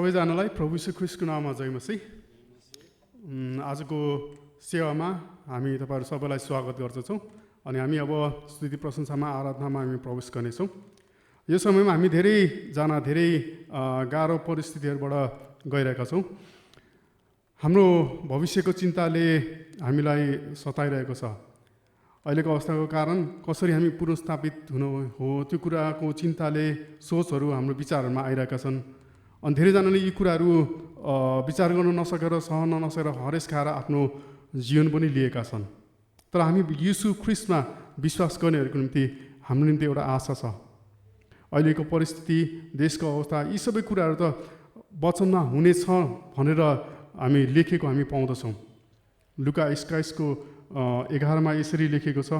सबैजनालाई प्रभु यीशु ख्रीष्टको नाममा जय मसीह। आजको सेवामा हामी तपाईहरु सबैलाई स्वागत गर्दछौँ अनि हामी अब स्तुति प्रशंसामा आराधनामा हामी प्रवेश गर्नेछौँ। यो समयमा हामी धेरै गाह्रो परिस्थितिहरूबाट गइरहेका छौँ। हाम्रो भविष्यको चिन्ताले हामीलाई सताइरहेको छ। अहिलेको अवस्थाको कारण कसरी हामी पुनर्स्थापित हुनु हो त्यो कुराको चिन्ताले सोचहरू हाम्रो विचारहरूमा आइरहेका छन्। अनि धेरैजनाले यी कुराहरू विचार गर्न नसकेर सहन नसकेर हरेस खाएर आफ्नो जीवन पनि लिएका छन्। तर हामी यीशु ख्रीष्टमा विश्वास गर्नेहरूको निम्ति हाम्रो निम्ति एउटा आशा छ। अहिलेको परिस्थिति, देशको अवस्था, यी सबै कुराहरू त वचनमा हुनेछ भनेर हामी लेखेको हामी पाउँदछौँ। लुका 21को 11मा यसरी लेखेको छ,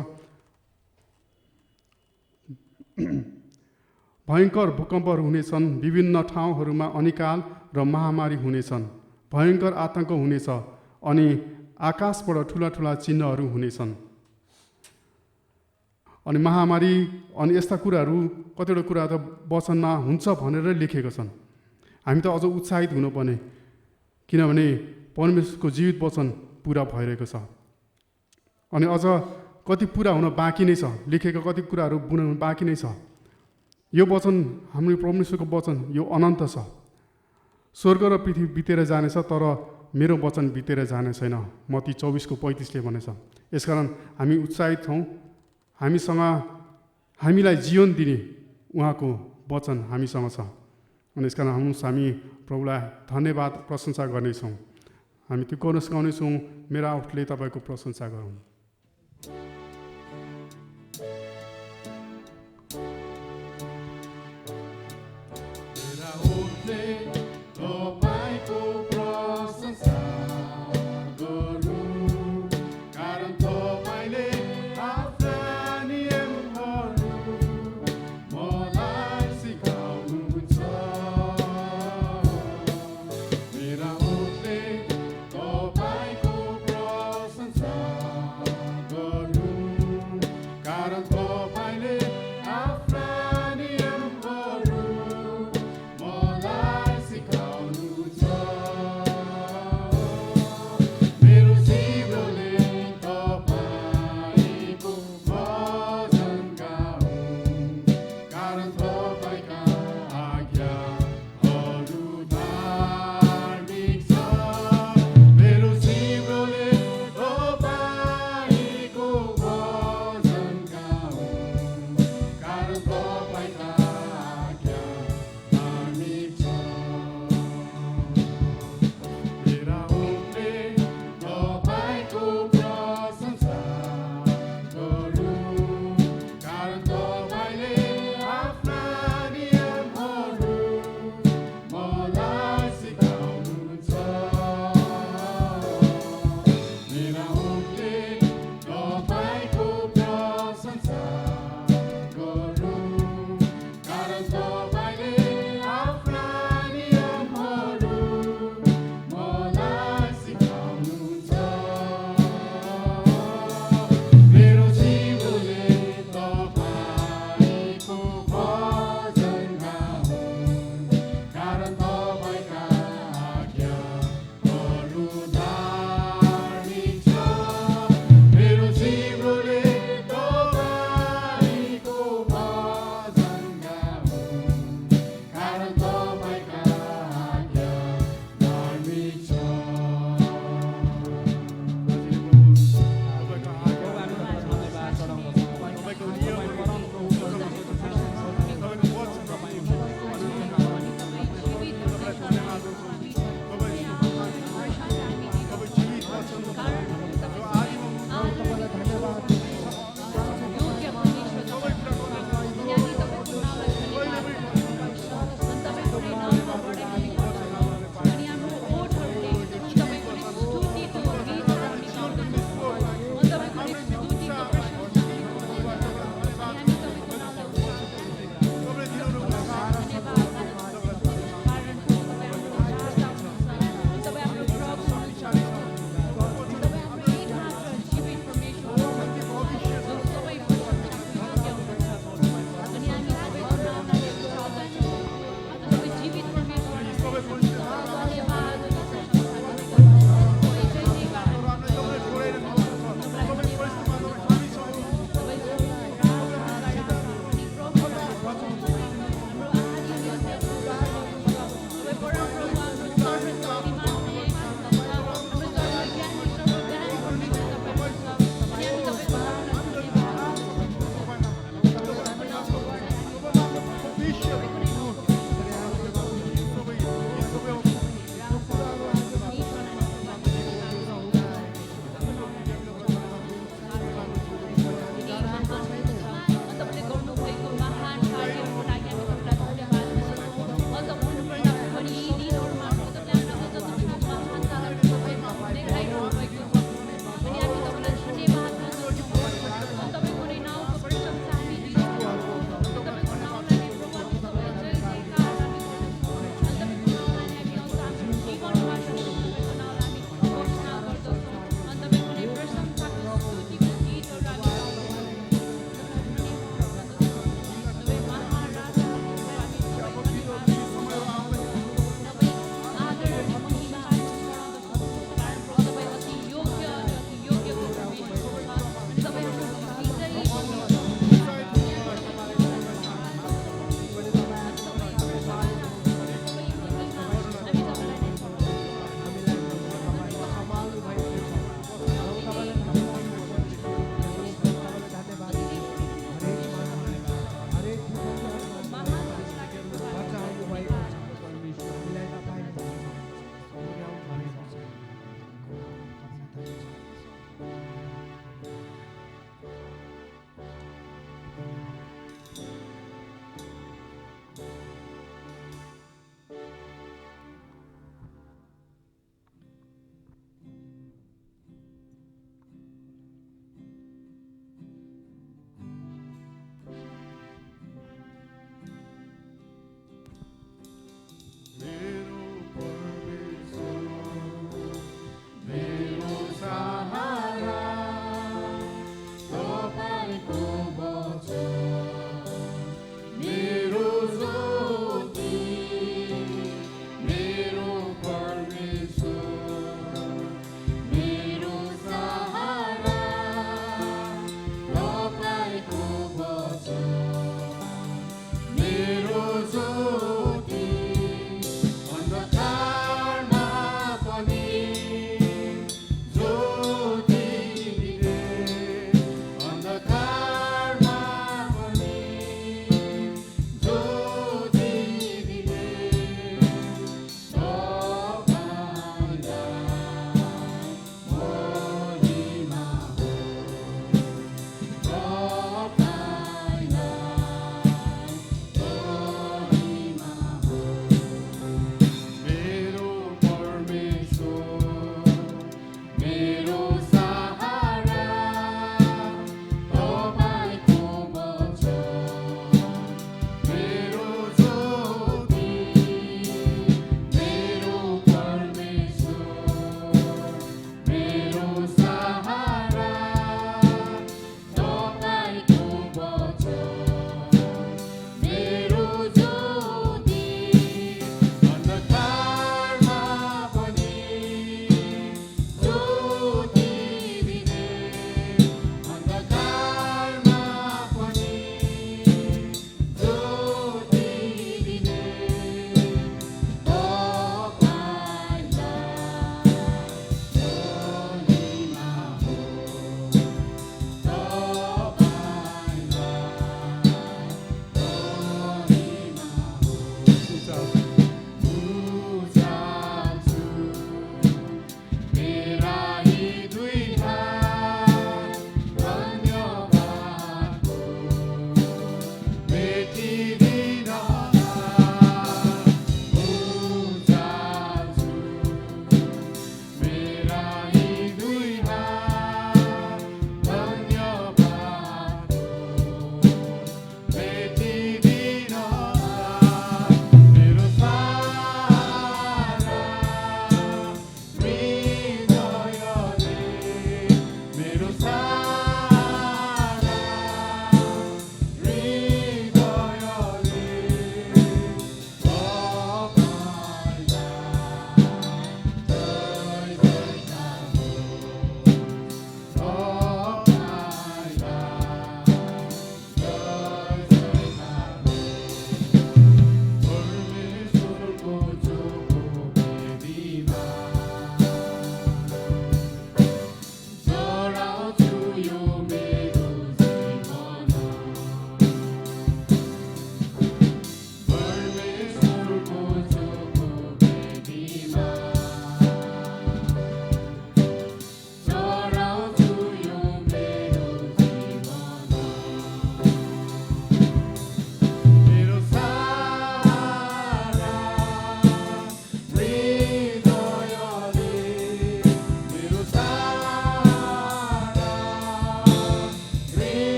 भयङ्कर भूकम्पहरू हुनेछन्, विभिन्न ठाउँहरूमा अनिकाल र महामारी हुनेछन्, भयङ्कर आतङ्क हुनेछ अनि आकाशबाट ठुला ठुला चिन्हहरू हुनेछन्। अनि महामारी अनि यस्ता कुराहरू कतिवटा कुरा त वचनमा हुन्छ भनेर लेखेको छन्। हामी त अझ उत्साहित हुनुपर्ने, किनभने परमेश्वरको जीवित वचन पुरा भइरहेको छ। अनि अझ कति पुरा हुन बाँकी नै छ, लेखेका कति कुराहरू बुझ्न बाँकी नै छ। यो वचन हाम्रो परमेश्वरको वचन यो अनन्त छ। स्वर्ग र पृथ्वी बितेर जानेछ तर मेरो वचन बितेर जाने छैन, मत्ती 24:35ले भनेछ। यसकारण हामी उत्साहित छौँ। हामीलाई जीवन दिने उहाँको वचन हामीसँग छ। अनि यसकारण हामी प्रभुलाई धन्यवाद प्रशंसा गर्नेछौँ। हामी त्यो कोरस गाउनेछौँ, मेरा ओठले तपाईँको प्रशंसा गरौँ। मेरा ओठले तपाईँको प्रशंसा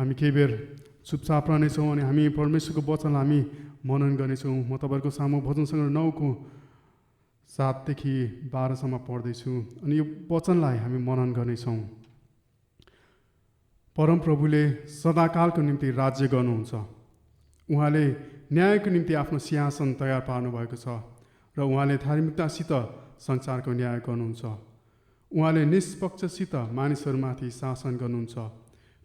हामी केही बेर चुपचाप रहनेछौँ अनि हामी परमेश्वरको वचनलाई हामी मनन गर्नेछौँ। म तपाईँहरूको सामु भजन सङ्ग्रह 9को 7 देखि 12 सम्म पढ्दैछु अनि यो वचनलाई हामी मनन गर्नेछौँ। परमप्रभुले सदाकालको निम्ति राज्य गर्नुहुन्छ। उहाँले न्यायको निम्ति आफ्नो सिंहासन तयार पार्नुभएको छ र उहाँले धार्मिकतासित संसारको न्याय गर्नुहुन्छ। उहाँले निष्पक्षसित मानिसहरूमाथि शासन गर्नुहुन्छ।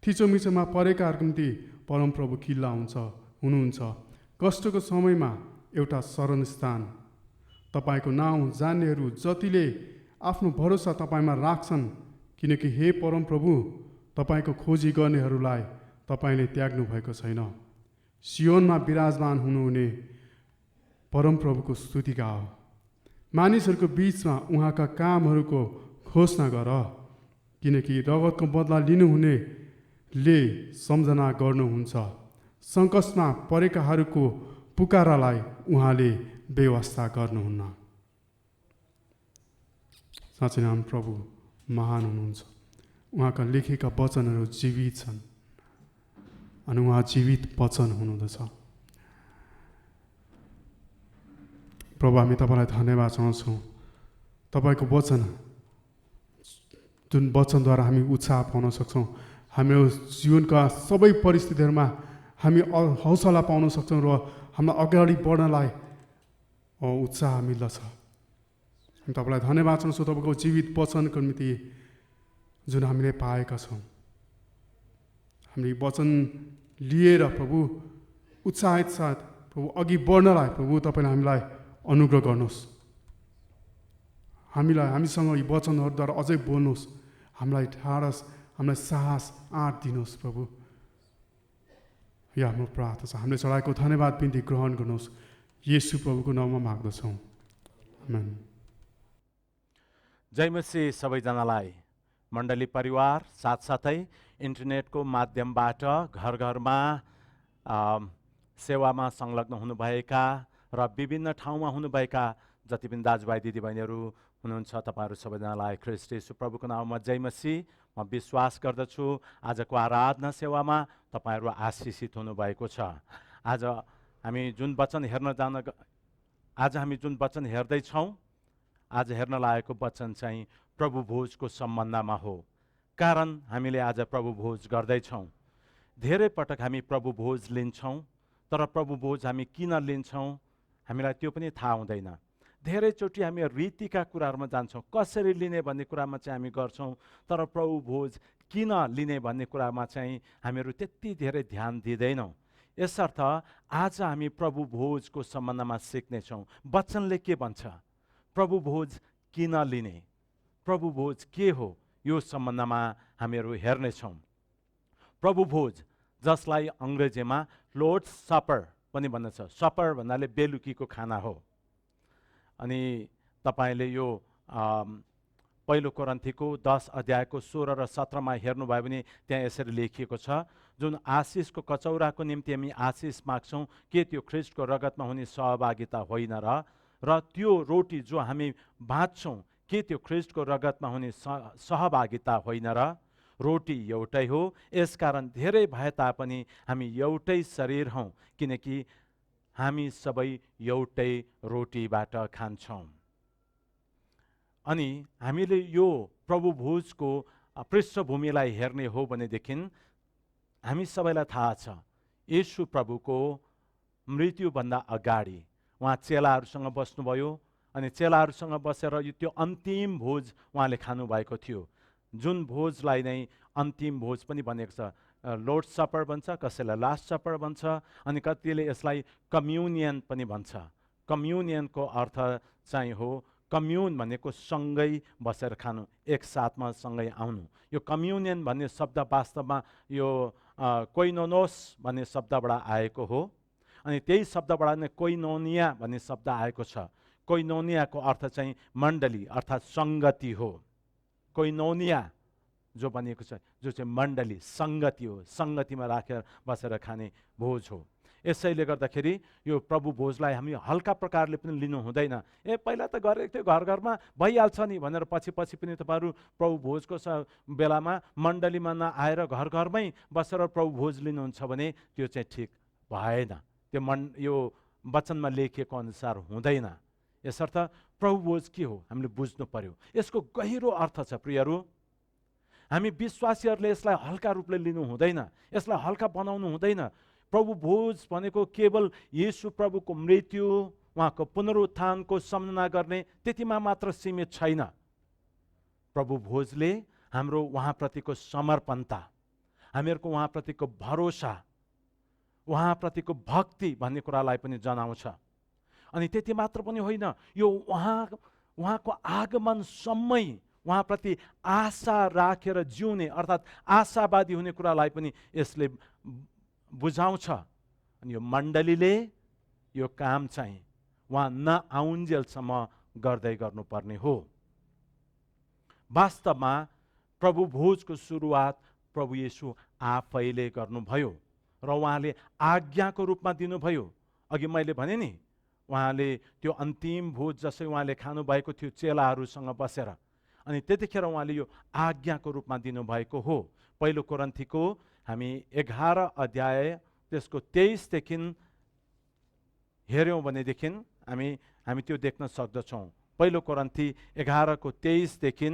थिचोमिचोमा परेकाहरूको निम्ति परमप्रभु किल्ला हुनुहुन्छ। कष्टको समयमा एउटा शरणस्थान। तपाईँको नाउँ जान्नेहरू जतिले आफ्नो भरोसा तपाईँमा राख्छन्, किनकि हे परमप्रभु, तपाईँको खोजी गर्नेहरूलाई तपाईँले त्याग्नु भएको छैन। सियोनमा विराजमान हुनुहुने परमप्रभुको स्तुति गाओ। मानिसहरूको बिचमा उहाँका कामहरूको घोषणा गर, किनकि रगतको बदला लिनुहुनेले सम्झना गर्नुहुन्छ। सङ्कटमा परेकाहरूको पुकारालाई उहाँले व्यवस्था गर्नुहुन्न। साँच्चै नाम प्रभु महान हुनुहुन्छ। उहाँका लेखेका वचनहरू जीवित छन् अनि उहाँ जीवित वचन हुनुहुँदछ। प्रभु, हामी तपाईँलाई धन्यवाद चाहन्छौँ। तपाईँको वचन, जुन वचनद्वारा हामी उत्साह पाउन सक्छौँ, हाम्रो जीवनका सबै परिस्थितिहरूमा हामी हौसला पाउन सक्छौँ र हामीलाई अगाडि बढ्नलाई उत्साह मिल्दछ। हामी तपाईँलाई धन्यवाद चाहन्छौँ तपाईँको जीवित वचनको निम्ति जुन हामीले पाएका छौँ। हामीले वचन लिएर प्रभु उत्साहित साथ प्रभु अघि बढ्नलाई प्रभु तपाईँले हामीलाई अनुग्रह गर्नुहोस्। हामीसँग यी वचनहरूद्वारा अझै बोल्नुहोस्। हामीलाई ढाडस, हामीलाई साहस, आँट दिनुहोस् प्रभु। यो हाम्रो प्रार्थना छ। हामीले चढाएको धन्यवाद बिन्ती ग्रहण गर्नुहोस्। येशू प्रभुको नाममा माग्दछौँ, आमेन। जय मसीह सबैजनालाई। मण्डली परिवार साथसाथै इन्टरनेटको माध्यमबाट घर घरमा सेवामा संलग्न हुनुभएका र विभिन्न ठाउँमा हुनुभएका जति पनि दाजुभाइ दिदीबहिनीहरू हुनुहुन्छ, तपाईँहरू सबैजनालाई ख्रीष्ट येशू प्रभुको नाममा जय मसीह। म विश्वास गर्दछु आजको आराधना सेवामा तपाईँहरू आशिषित हुनुभएको छ। आज हामी जुन वचन हेर्दैछौँ, आज हेर्न लागेको वचन चाहिँ प्रभु भोजको सम्बन्धमा हो। कारण हामीले आज प्रभु भोज गर्दैछौँ। धेरै पटक हामी प्रभु भोज लिन्छौँ, तर प्रभु भोज हामी किन लिन्छौँ हामीलाई त्यो पनि थाहा हुँदैन। धेरैचोटि हामी रीतिका कुराहरूमा जान्छौँ, कसरी लिने भन्ने कुरामा चाहिँ हामी गर्छौँ, तर प्रभु भोज किन लिने भन्ने कुरामा चाहिँ हामीहरू त्यति धेरै ध्यान दिँदैनौँ। यसर्थ आज हामी प्रभु भोजको सम्बन्धमा सिक्नेछौँ। वचनले के भन्छ, प्रभु भोज किन लिने, प्रभु भोज के हो, यो सम्बन्धमा हामीहरू हेर्नेछौँ। प्रभु भोज, जसलाई अङ्ग्रेजीमा लर्ड्स सपर पनि भन्दछ। सपर भन्नाले बेलुकीको खाना हो। अनि तपाईँले यो पहिलो कोरिन्थीको 10 अध्यायको 16 र 17मा हेर्नुभयो भने त्यहाँ यसरी लेखिएको छ, जुन आशिषको कचौराको निम्ति हामी आशिष माग्छौँ, के त्यो ख्रीष्टको रगतमा हुने सहभागिता होइन र त्यो रोटी जो हामी बाँच्छौँ, के त्यो ख्रीष्टको रगतमा हुने सहभागिता होइन र? रोटी एउटै हो। यसकारण धेरै भए तापनि हामी एउटै शरीर हौँ, किनकि हामी सबै एउटै रोटीबाट खान्छौँ। अनि हामीले यो प्रभु भोजको पृष्ठभूमिलाई हेर्ने हो भनेदेखि हामी सबैलाई थाहा छ, येशू प्रभुको मृत्युभन्दा अगाडि उहाँ चेलाहरूसँग बस्नुभयो अनि चेलाहरूसँग बसेर त्यो अन्तिम भोज उहाँले खानुभएको थियो, जुन भोजलाई नै अन्तिम भोज पनि भनेको छ। लर्ड्स सपर भन्छ, कसैलाई लास्ट सपर भन्छ, अनि कतिले यसलाई कम्युनियन पनि भन्छ। कम्युनियनको अर्थ चाहिँ हो, कम्युन भनेको सँगै बसेर खानु, एकसाथमा सँगै आउनु। यो कम्युनियन भन्ने शब्द वास्तवमा यो कोइनोनोस भन्ने शब्दबाट आएको हो। अनि त्यही शब्दबाट नै कोइनोनिया भन्ने शब्द आएको छ। कोइनोनियाको अर्थ चाहिँ मण्डली अर्थात् सङ्गति हो। कोइनोनिया जो भनिएको छ, जो चाहिँ मण्डली सङ्गति हो, सङ्गतिमा राखेर बसेर खाने भोज हो। यसैले गर्दाखेरि यो प्रभु भोजलाई हामी हल्का प्रकारले पनि लिनु हुँदैन। पहिला त गरेको थियो, घर घरमा भइहाल्छ नि भनेर पछि पनि तपाईँहरू प्रभु भोजको बेलामा मण्डलीमा नआएर घर घरमै बसेर प्रभु भोज लिनुहुन्छ भने त्यो चाहिँ ठिक भएन। त्यो यो वचनमा लेखिएको अनुसार हुँदैन। यसर्थ प्रभु भोज के हो हामीले बुझ्नु पर्यो। यसको गहिरो अर्थ छ प्रियहरू। हामी विश्वासीहरूले यसलाई हल्का रूपले लिनु हुँदैन, यसलाई हल्का बनाउनु हुँदैन। प्रभु भोज भनेको केवल येशू प्रभुको मृत्यु, उहाँको पुनरुत्थानको सम्झना गर्ने त्यतिमा मात्र सीमित छैन। प्रभु भोजले हाम्रो उहाँप्रतिको समर्पणता, हामीहरूको उहाँप्रतिको भरोसा, उहाँप्रतिको भक्ति भन्ने कुरालाई पनि जनाउँछ। अनि त्यति मात्र पनि होइन, यो उहाँको आगमनसम्मै उहाँप्रति आशा राखेर जिउने अर्थात् आशावादी हुने कुरालाई पनि यसले बुझाउँछ। अनि यो मण्डलीले यो काम चाहिँ उहाँ नआउन्जेलसम्म गर्दै गर्नुपर्ने हो। वास्तवमा प्रभु भोजको सुरुवात प्रभु येशू आफैले गर्नुभयो र उहाँले आज्ञाको रूपमा दिनुभयो। अघि मैले भने नि, उहाँले त्यो अन्तिम भोज जसै उहाँले खानुभएको थियो चेलाहरूसँग बसेर, अनि त्यतिखेर उहाँले यो आज्ञाको रूपमा दिनुभएको हो। पहिलो कोरिन्थीको हामी 11 अध्याय त्यसको 23 देखि हेऱ्यौँ भनेदेखि हामी त्यो देख्न सक्दछौँ। पहिलो कोरिन्थी 11 को 23 देखि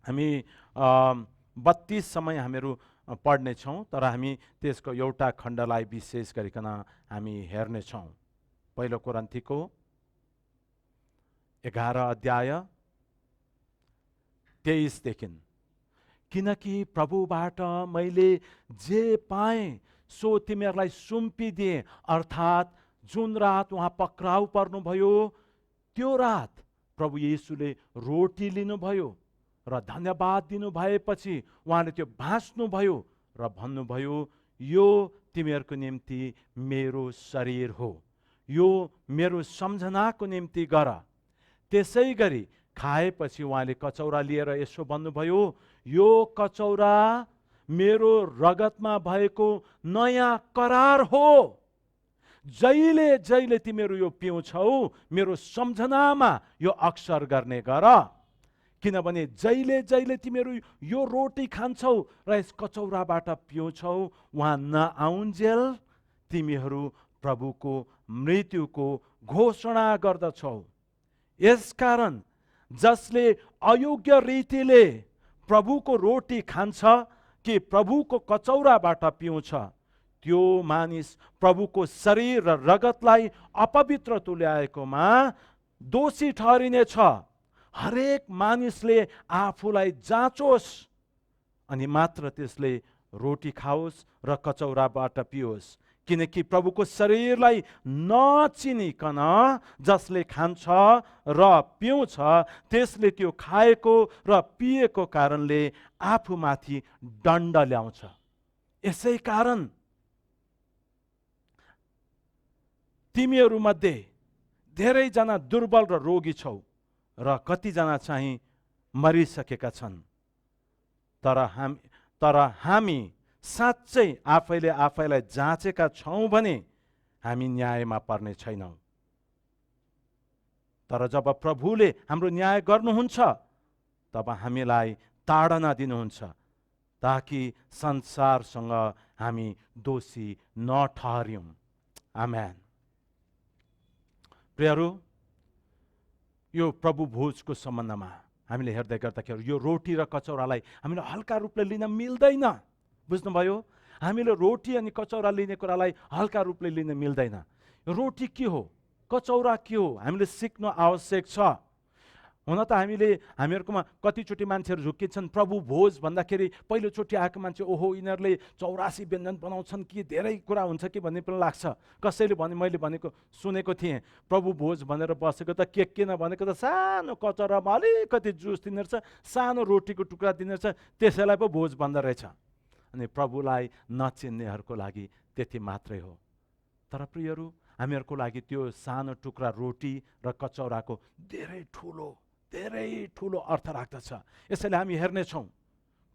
हामी 32 समय हामीहरू पढ्नेछौँ, तर हामी त्यसको एउटा खण्डलाई विशेष गरिकन हामी हेर्नेछौँ। पहिलो कोरिन्थीको 11 अध्याय 23 देखि, किनकि प्रभुबाट मैले जे पाएँ सो तिमीहरूलाई सुम्पिदिएँ, अर्थात् जुन रात उहाँ पक्राउ पर्नुभयो त्यो रात प्रभु येशूले रोटी लिनुभयो र धन्यवाद दिनु भएपछि उहाँले त्यो भाँच्नुभयो र भन्नुभयो, यो तिमीहरूको निम्ति मेरो शरीर हो, यो मेरो सम्झनाको निम्ति गर। त्यसै गरी खाएपछि उहाँले कचौरा लिएर यसो भन्नुभयो, यो कचौरा मेरो रगतमा भएको नयाँ करार हो, जहिले जहिले तिमीहरू यो पिउँछौ मेरो सम्झनामा यो अक्सर गर्ने गर। किनभने जहिले जहिले तिमीहरू यो रोटी खान्छौ र यस कचौराबाट पिउँछौ, उहाँ नआउन्जेल तिमीहरू प्रभुको मृत्युको घोषणा गर्दछौ। यसकारण जसले अयोग्य रीतिले प्रभुको रोटी खान्छ कि प्रभुको कचौराबाट पिउँछ, त्यो मानिस प्रभुको शरीर र रगतलाई अपवित्र तुल्याएकोमा दोषी ठहरिनेछ। हरेक मानिसले आफूलाई जाँचोस् अनि मात्र त्यसले रोटी खाओस् र कचौराबाट पियोस्। किनकि प्रभुको शरीरलाई नचिनिकन जसले खान्छ र पिउँछ त्यसले त्यो खाएको र पिएको कारणले आफूमाथि दण्ड ल्याउँछ। यसै कारण तिमीहरूमध्ये धेरैजना दुर्बल र रोगी छौ र कतिजना चाहिँ मरिसकेका छन्। तर हामी साँच्चै आफैले आफैलाई जाँचेका छौँ भने हामी न्यायमा पर्ने छैनौँ। तर जब प्रभुले हाम्रो न्याय गर्नुहुन्छ तब हामीलाई ताडना दिनुहुन्छ ताकि संसारसँग हामी दोषी नठहरियौँ। आमेन। प्रियहरू, यो प्रभु भोजको सम्बन्धमा हामीले हेर्दै गर्दाखेरि यो रोटी र कचौरालाई हामीले हल्का रूपले लिन मिल्दैन। बुझ्नुभयो? हामीले रोटी अनि कचौरा लिने कुरालाई हल्का रूपले लिन मिल्दैन। रोटी के हो, कचौरा के हो, हामीले सिक्नु आवश्यक छ। हुन त हामीहरूकोमा कतिचोटि मान्छेहरू झुक्किन्छन् प्रभु भोज भन्दाखेरि पहिलोचोटि आएको मान्छे ओहो यिनीहरूले 84 व्यञ्जन बनाउँछन् कि धेरै कुरा हुन्छ कि भन्ने पनि लाग्छ। कसैले मैले भनेको सुनेको थिएँ, प्रभु भोज भनेर बसेको त के किन भनेको त सानो कचौरामा अलिकति जुस दिने रहेछ, सानो रोटीको टुक्रा दिने रहेछ, त्यसैलाई पो भोज भन्दो रहेछ। अनि प्रभुलाई नचिन्नेहरूको लागि त्यति मात्रै हो। तर प्रियहरू, हामीहरूको लागि त्यो सानो टुक्रा रोटी र कचौराको धेरै ठुलो अर्थ राख्दछ। यसैले हामी हेर्नेछौँ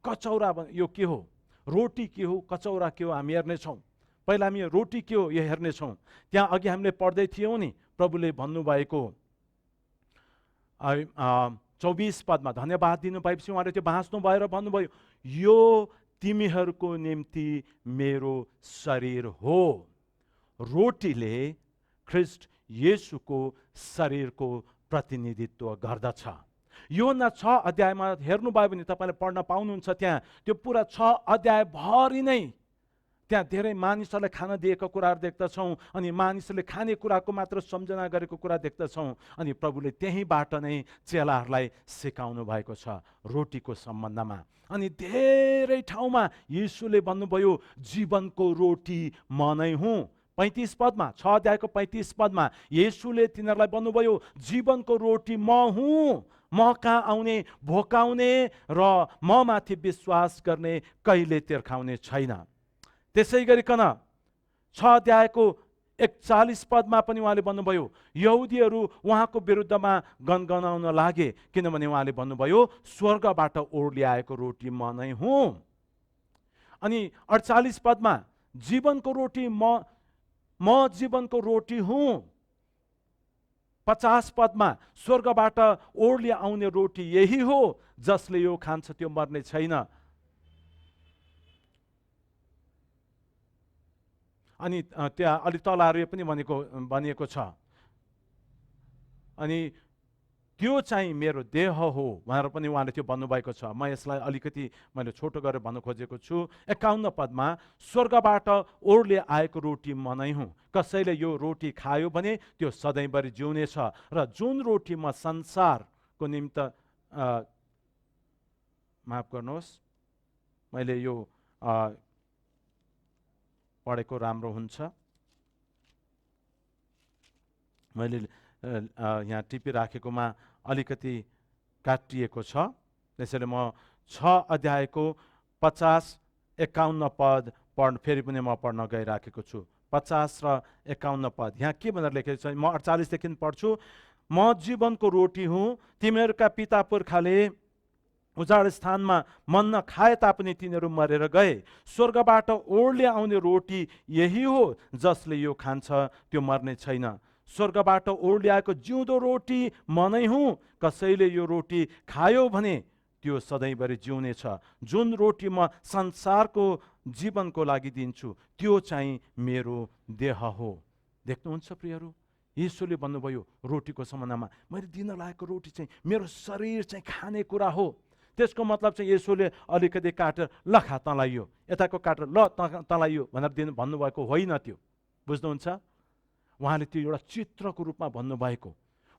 कचौरा यो के हो, रोटी के हो, कचौरा के हो, हामी हेर्नेछौँ। पहिला हामी रोटी के हो यो हेर्नेछौँ। त्यहाँ अघि हामीले पढ्दै थियौँ नि, प्रभुले भन्नुभएको 24 पदमा धन्यवाद दिनुभएपछि उहाँले त्यो बाँच्नु भएर भन्नुभयो, यो तिमीहरूको निम्ति मेरो शरीर हो। रोटीले ख्रिस्ट येशूको शरीरको प्रतिनिधित्व गर्दछ। योहन्ना 6 अध्यायमा हेर्नुभयो भने तपाईँले पढ्न पाउनुहुन्छ। त्यहाँ त्यो पुरा 6 अध्यायभरि नै त्यहाँ धेरै मानिसहरूलाई खान दिएको कुराहरू देख्दछौँ अनि मानिसहरूले खाने कुराको मात्र सम्झना गरेको कुरा देख्दछौँ। अनि प्रभुले त्यहीँबाट नै चेलाहरूलाई सिकाउनु भएको छ रोटीको सम्बन्धमा। अनि धेरै ठाउँमा येशूले भन्नुभयो जीवनको रोटी म नै हुँ। 35 पदमा 6 अध्यायको 35 पदमा येशूले तिनीहरूलाई भन्नुभयो जीवनको रोटी म हुँ, म कहाँ आउने भोकाउने र म माथि विश्वास गर्ने कहिले तिर्खाउने छैन। त्यसै गरिकन 6 अध्यायको 41 पदमा पनि उहाँले भन्नुभयो यहुदीहरू उहाँको विरुद्धमा गनगनाउन लागे, किनभने उहाँले भन्नुभयो स्वर्गबाट ओर्ल्याएको रोटी म नै हुँ। अनि 48 पदमा जीवनको रोटी म जीवनको रोटी हुँ। 50 पदमा स्वर्गबाट ओर्लिया आउने रोटी यही हो, जसले यो खान्छ त्यो मर्ने छैन। अनि त्यहाँ अलिक तलहरू पनि भनिएको छ, अनि त्यो चाहिँ मेरो देह हो भनेर पनि उहाँले त्यो भन्नुभएको छ। म यसलाई अलिकति मैले छोटो गरेर भन्न खोजेको छु। 51 पदमा स्वर्गबाट ओर्ले आएको रोटी म नै हुँ, कसैले यो रोटी खायो भने त्यो सधैँभरि जिउनेछ, र जुन रोटी म संसारको निमित्त माफ गर्नुहोस्, मैले यो पढेको राम्रो हुन्छ, मैले यहाँ टिपिराखेकोमा अलिकति काटिएको छ, त्यसैले म 6 अध्यायको 50-51 पद फेरि पनि म पढ्न गइराखेको छु। 50 र 51 पद यहाँ के भनेर लेखेको छ, म 48 देखि पढ्छु। म जीवनको रोटी हुँ, तिमीहरूका पिता पुर्खाले उजाड स्थानमा मन्ना खाए तापनि तिनीहरू मरेर गए। स्वर्गबाट ओर्ले आउने रोटी यही हो, जसले यो खान्छ त्यो मर्ने छैन। स्वर्गबाट ओर्ल्याएको जिउँदो रोटी म नै हुँ, कसैले यो रोटी खायो भने त्यो सधैँभरि जिउनेछ। जुन रोटी म संसारको जीवनको लागि दिन्छु त्यो चाहिँ मेरो देह हो। देख्नुहुन्छ प्रियहरू, येशूले भन्नुभयो रोटीको सम्बन्धमा मैले दिन लागेको रोटी चाहिँ मेरो शरीर चाहिँ खाने कुरा हो। त्यसको मतलब चाहिँ येशूले अलिकति काटेर ल खा तँलाई यो, यताको काटेर ल तँलाई यो भनेर भन्नुभएको होइन। त्यो बुझ्नुहुन्छ, उहाँले त्यो एउटा चित्रको रूपमा भन्नुभएको।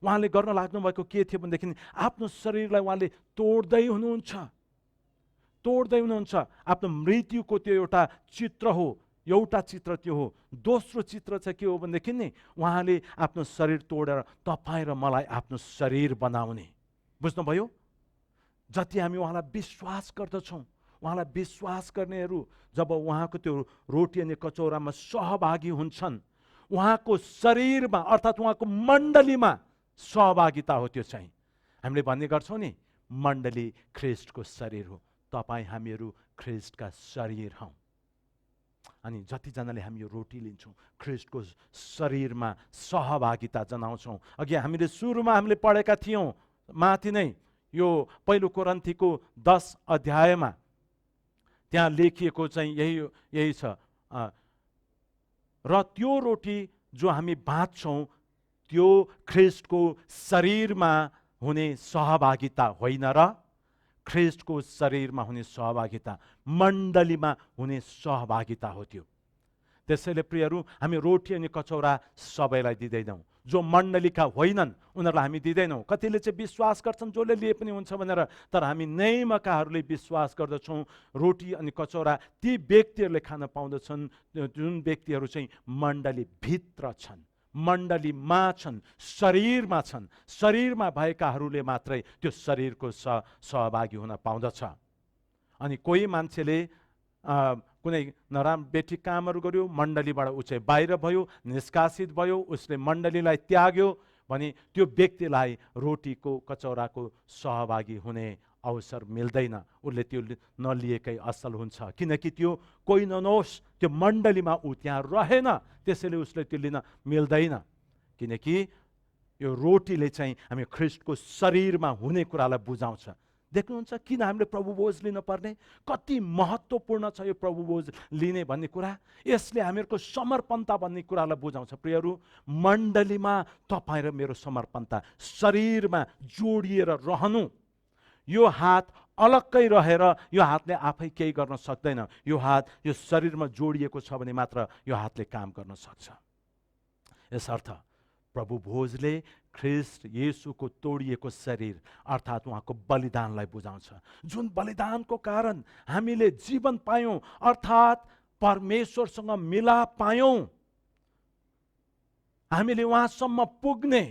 उहाँले गर्न लाग्नुभएको के थियो भनेदेखि आफ्नो शरीरलाई उहाँले तोड्दै हुनुहुन्छ। आफ्नो मृत्युको त्यो एउटा चित्र हो, एउटा चित्र त्यो हो। दोस्रो चित्र चाहिँ के हो भनेदेखि नि उहाँले आफ्नो शरीर तोडेर तपाईँ र मलाई आफ्नो शरीर बनाउने। बुझ्नुभयो, जति हामी उहाँलाई विश्वास गर्दछौँ, उहाँलाई विश्वास गर्नेहरू जब उहाँको त्यो रोटी अनि कचौरामा सहभागी हुन्छन्, उहाँको शरीरमा अर्थात् उहाँको मण्डलीमा सहभागिता हो। त्यो चाहिँ हामीले भन्ने गर्छौँ नि, मण्डली ख्रिस्टको शरीर हो। तपाईँ हामीहरू ख्रिस्टका शरीर हौँ। अनि जतिजनाले हामी यो रोटी लिन्छौँ ख्रिस्टको शरीरमा सहभागिता जनाउँछौँ। अघि हामीले सुरुमा हामीले पढेका थियौँ माथि नै, यो पहिलो कोरिन्थीको 10 अध्यायमा त्यहाँ लेखिएको चाहिँ यही छ। र त्यो रोटी जो हामी बाँच्छौँ त्यो ख्रिस्टको शरीरमा हुने सहभागिता होइन र ख्रिस्टको शरीरमा हुने सहभागिता, मण्डलीमा हुने सहभागिता हो त्यो। त्यसैले प्रियहरू, हामी रोटी अनि कचौरा सबैलाई दिँदैनौँ। जो मण्डलीका होइनन् उनीहरूलाई हामी दिँदैनौँ। कतिले चाहिँ विश्वास गर्छन् जसले लिए पनि हुन्छ भनेर, तर हामी नैमकाहरूले विश्वास गर्दछौँ रोटी अनि कचौरा ती व्यक्तिहरूले खान पाउँदछन् जुन व्यक्तिहरू चाहिँ मण्डलीभित्र छन्, मण्डलीमा छन्, शरीरमा छन्। शरीरमा भएकाहरूले मात्रै त्यो शरीरको सहभागी हुन पाउँदछ। अनि कोही मान्छेले कुनै नराम्रो बेठी कामहरू गर्यो, मण्डलीबाट ऊ चाहिँ बाहिर भयो, निष्कासित भयो, उसले मण्डलीलाई त्याग्यो भने त्यो व्यक्तिलाई रोटीको कचौराको सहभागी हुने अवसर मिल्दैन, उसले त्यो नलिएकै असल हुन्छ। किनकि त्यो कोही नहोस्, त्यो मण्डलीमा ऊ त्यहाँ रहेन, त्यसैले उसले त्यो लिन मिल्दैन। किनकि यो रोटीले चाहिँ हामी ख्रिस्टको शरीरमा हुने कुरालाई बुझाउँछ। देख्नुहुन्छ किन हामीले प्रभु भोज लिन पर्ने, कति महत्त्वपूर्ण छ यो प्रभु भोज लिने भन्ने कुरा। यसले हामीहरूको समर्पणता भन्ने कुरालाई बुझाउँछ। प्रियहरू, मण्डलीमा तपाईँ र मेरो समर्पणता, शरीरमा जोडिएर रहनु। यो हात अलग्गै रहेर यो हातले आफै केही गर्न सक्दैन। यो हात यो शरीरमा जोडिएको छ भने मात्र यो हातले काम गर्न सक्छ। यसर्थ प्रभु भोजले ख्रिस्ट येशूको तोडिएको शरीर अर्थात् उहाँको बलिदानलाई बुझाउँछ, जुन बलिदानको कारण हामीले जीवन पायौँ, अर्थात् परमेश्वरसँग मिलाप पायौँ। हामीले उहाँसम्म पुग्ने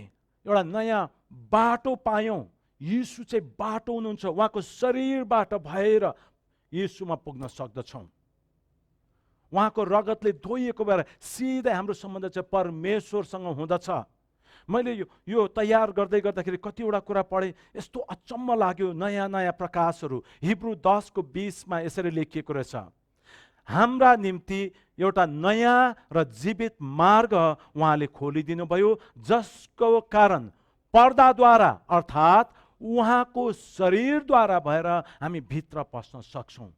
एउटा नयाँ बाटो पायौँ। येशू चाहिँ बाटो हुनुहुन्छ, उहाँको शरीरबाट भएर येशूमा पुग्न सक्दछौँ। उहाँको रगतले धोइएको भएर सिधै हाम्रो सम्बन्ध चाहिँ परमेश्वरसँग हुँदछ। मैले यो तयार गर्दै गर्दाखेरि कतिवटा कुरा पढेँ, यस्तो अचम्म लाग्यो। नयाँ नयाँ प्रकाशहरू हिब्रू 10:20 यसरी लेखिएको रहेछ, हाम्रा निम्ति एउटा नयाँ र जीवित मार्ग उहाँले खोलिदिनु भयो, जसको कारण पर्दाद्वारा अर्थात् उहाँको शरीरद्वारा भएर हामी भित्र पस्न सक्छौँ।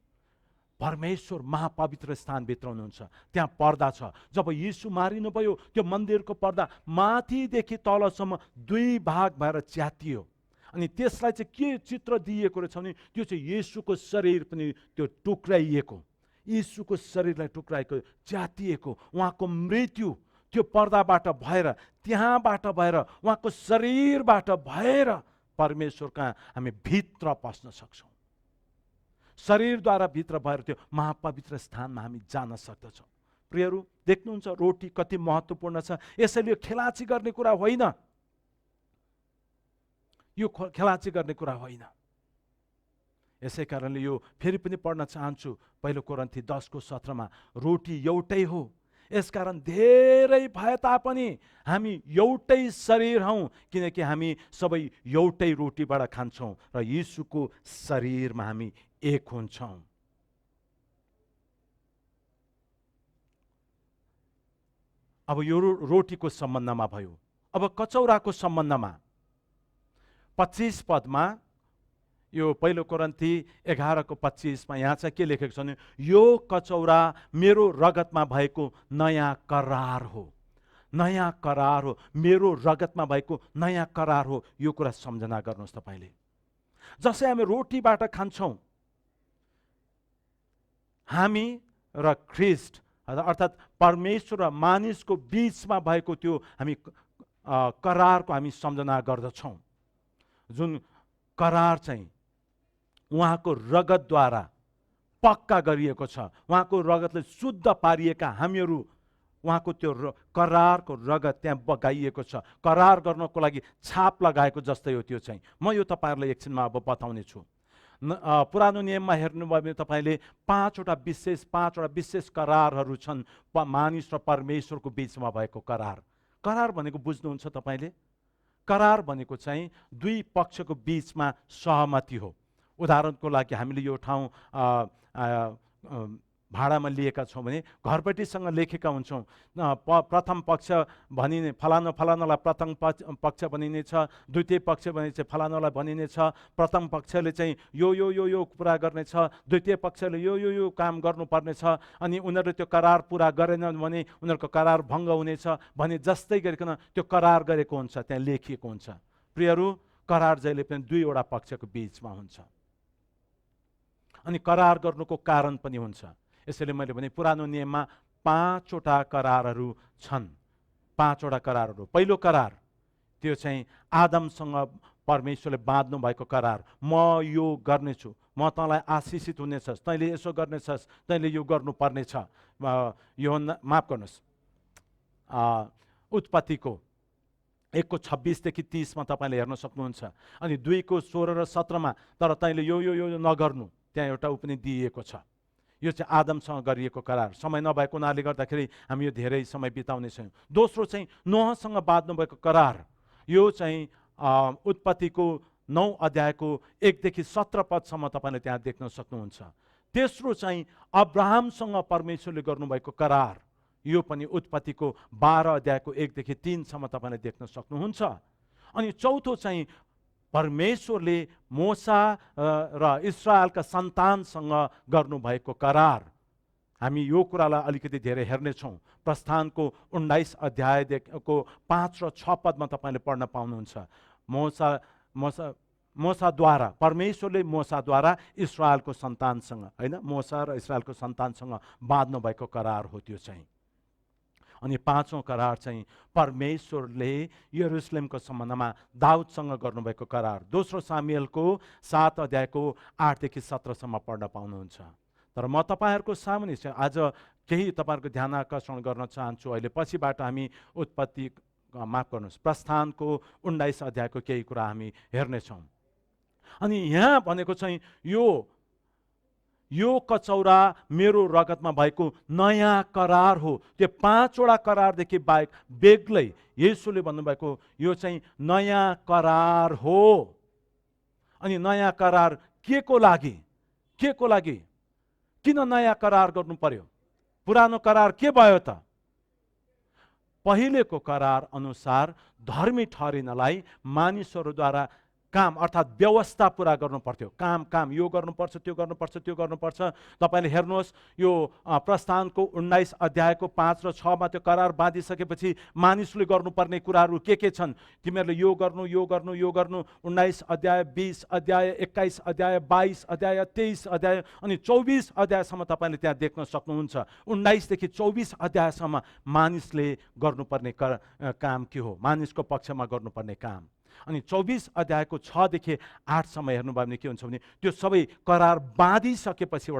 परमेश्वर महापवित्र स्थानभित्र हुनुहुन्छ, त्यहाँ पर्दा छ। जब यीशु मारिनुभयो, त्यो मन्दिरको पर्दा माथिदेखि तलसम्म 2 भाग भएर च्यातियो। अनि त्यसलाई चाहिँ के चित्र दिएको रहेछ भने त्यो चाहिँ येशूको शरीर पनि त्यो टुक्राइएको, येशूको शरीरलाई टुक्राएको, च्यातिएको, उहाँको मृत्यु त्यो पर्दाबाट भएर, त्यहाँबाट भएर, उहाँको शरीरबाट भएर परमेश्वर कहाँ हामी भित्र पस्न सक्छौँ। शरीरद्वारा भित्र भएर त्यो महापवित्र स्थानमा हामी जान सक्दछौँ। प्रियहरू, देख्नुहुन्छ रोटी कति महत्त्वपूर्ण छ। यसैले यो खेलाची गर्ने कुरा होइन, यो खेलाची गर्ने कुरा होइन। यसै कारणले यो फेरि पनि पढ्न चाहन्छु, 1 कोरिन्थी 10:17 रोटी एउटै हो, यसकारण धेरै भए तापनि हामी एउटै शरीर हौँ, किनकि हामी सबै एउटै रोटीबाट खान्छौँ र येशूको शरीरमा हामी एक हुन्छौँ। अब यो रोटीको सम्बन्धमा भयो। अब कचौराको सम्बन्धमा 25 पदमा, यो 1 कोरिन्थी 11:25 यहाँ चाहिँ के लेखेको छ भने, यो कचौरा मेरो रगतमा भएको नयाँ करार हो। नयाँ करार हो, मेरो रगतमा भएको नयाँ करार हो। यो कुरा सम्झना गर्नुहोस् तपाईँले। जसै हामी रोटीबाट खान्छौँ, हामी र ख्रिस्ट अर्थात् परमेश्वर र मानिसको बीचमा भएको त्यो हामी करारको हामी सम्झना गर्दछौँ। जुन करार चाहिँ उहाँको रगतद्वारा पक्का गरिएको छ, उहाँको रगतले शुद्ध पारिएका हामीहरू, उहाँको त्यो करारको रगत त्यहाँ बगाइएको छ। करार गर्नको लागि छाप लगाएको जस्तै हो त्यो चाहिँ। म यो तपाईँहरूलाई एकछिनमा अब बताउने छु। पुरानो नियममा हेर्नुभयो भने तपाईँले 5वटा विशेष करारहरू छन् मानिस र परमेश्वरको बीचमा भएको करार। करार भनेको बुझ्नुहुन्छ तपाईँले? करार भनेको चाहिँ 2 पक्षको बीचमा सहमति हो। उदाहरणको लागि हामीले यो ठाउँ भाडामा लिएका छौँ भने घरपट्टिसँग लेखेका हुन्छौँ, प्रथम पक्ष भनिने फलानालाई प्रथम पक्ष भनिने छ, द्वितीय पक्ष भने चाहिँ फलानालाई भनिने छ। प्रथम पक्षले चाहिँ यो यो यो यो पुरा गर्ने छ, द्वितीय पक्षले यो यो यो काम गर्नुपर्ने छ, अनि उनीहरूले त्यो करार पुरा गरेनन् भने उनीहरूको करार भङ्ग हुनेछ भने जस्तै गरिकन त्यो करार गरेको हुन्छ, त्यहाँ लेखिएको हुन्छ। प्रियहरू, करार जहिले पनि 2वटा पक्षको बीचमा हुन्छ अनि करार गर्नुको कारण पनि हुन्छ। यसैले मैले भने पुरानो नियममा 5वटा करारहरू छन्। 5वटा करारहरू। पहिलो करार त्यो चाहिँ आदमसँग परमेश्वरले बाँध्नु भएको करार, म यो गर्नेछु, म तँलाई आशिषित हुनेछस्, तैँले यसो गर्नेछस्, तैँले यो गर्नुपर्नेछ। यो माफ गर्नुहोस्, उत्पत्तिको 1:26 देखि 30 तपाईँले हेर्न सक्नुहुन्छ। अनि 2:16 र 17 तर तैँले यो यो यो नगर्नु, त्यहाँ एउटा पनि दिइएको छ। यो चाहिँ आदमसँग गरिएको करार। समय नभएको हुनाले गर्दाखेरि हामी यो धेरै समय बिताउने छौँ। दोस्रो चाहिँ नोहसँग बाँध्नु भएको करार, यो चाहिँ उत्पत्तिको 9 अध्यायको 1 देखि 17 पदसम्म तपाईँले त्यहाँ देख्न सक्नुहुन्छ। तेस्रो चाहिँ अब्राहमसँग परमेश्वरले गर्नुभएको करार, यो पनि उत्पत्तिको 12 अध्यायको 1 देखि 3 सम्म तपाईँले देख्न सक्नुहुन्छ। अनि चौथो चाहिँ परमेश्वरले मोसा र इस्राएलका सन्तानसँग गर्नुभएको करार। हामी यो कुरालाई अलिकति धेरै हेर्नेछौँ। प्रस्थानको 19 अध्यायको 5 र 6 पदमा तपाईँले पढ्न पाउनुहुन्छ। मोसाद्वारा परमेश्वरले मोसाद्वारा इस्राएलको सन्तानसँग, होइन, मोसा र इस्राएलको सन्तानसँग बाँध्नु भएको करार हो त्यो चाहिँ। अनि पाँचौँ करार चाहिँ परमेश्वरले यरुसलेमको सम्बन्धमा दाउदसँग गर्नुभएको करार। दोस्रो सामुएलको 7 अध्यायको 8 देखि 17 सम्म पढ्न पाउनुहुन्छ। तर म तपाईँहरूको सामुन्ने चाहिँ आज केही तपाईँहरूको ध्यान आकर्षण गर्न चाहन्छु। अहिले पछिबाट हामी उत्पत्ति, माफ गर्नुहोस्, प्रस्थानको 19 अध्यायको केही कुरा हामी हेर्नेछौँ। अनि यहाँ भनेको चाहिँ यो कचौरा मेरो रगतमा भएको नयाँ करार हो। त्यो 5वटा करारदेखि बाहेक बेग्लै येशूले भन्नुभएको यो चाहिँ नयाँ करार हो। अनि नयाँ करार के को लागि? किन नयाँ करार गर्नु पर्यो? पुरानो करार के भयो त? पहिलेको करार अनुसार धर्मी ठहरिनलाई मानिसहरूद्वारा काम अर्थात् व्यवस्था पुरा गर्नु पर्थ्यो। काम यो गर्नुपर्छ, त्यो गर्नुपर्छ। तपाईँले हेर्नुहोस्, यो प्रस्थानको 19 अध्यायको 5 र 6 मा त्यो करार बाँधिसकेपछि मानिसले गर्नुपर्ने कुराहरू के छन्? तिमीहरूले यो गर्नु। 19 अध्याय, 20 अध्याय, 21 अध्याय, 22 अध्याय, 23 अध्याय अनि 24 अध्यायसम्म तपाईँले त्यहाँ देख्न सक्नुहुन्छ। 19 देखि 24 अध्यायसम्म मानिसले गर्नुपर्ने काम के हो? मानिसको पक्षमा गर्नुपर्ने काम। अनि 24 अध्यायको 6 देखि 8 सम्म हेर्नुभयो भने के हुन्छ भने त्यो सबै करार बाँधिसकेपछि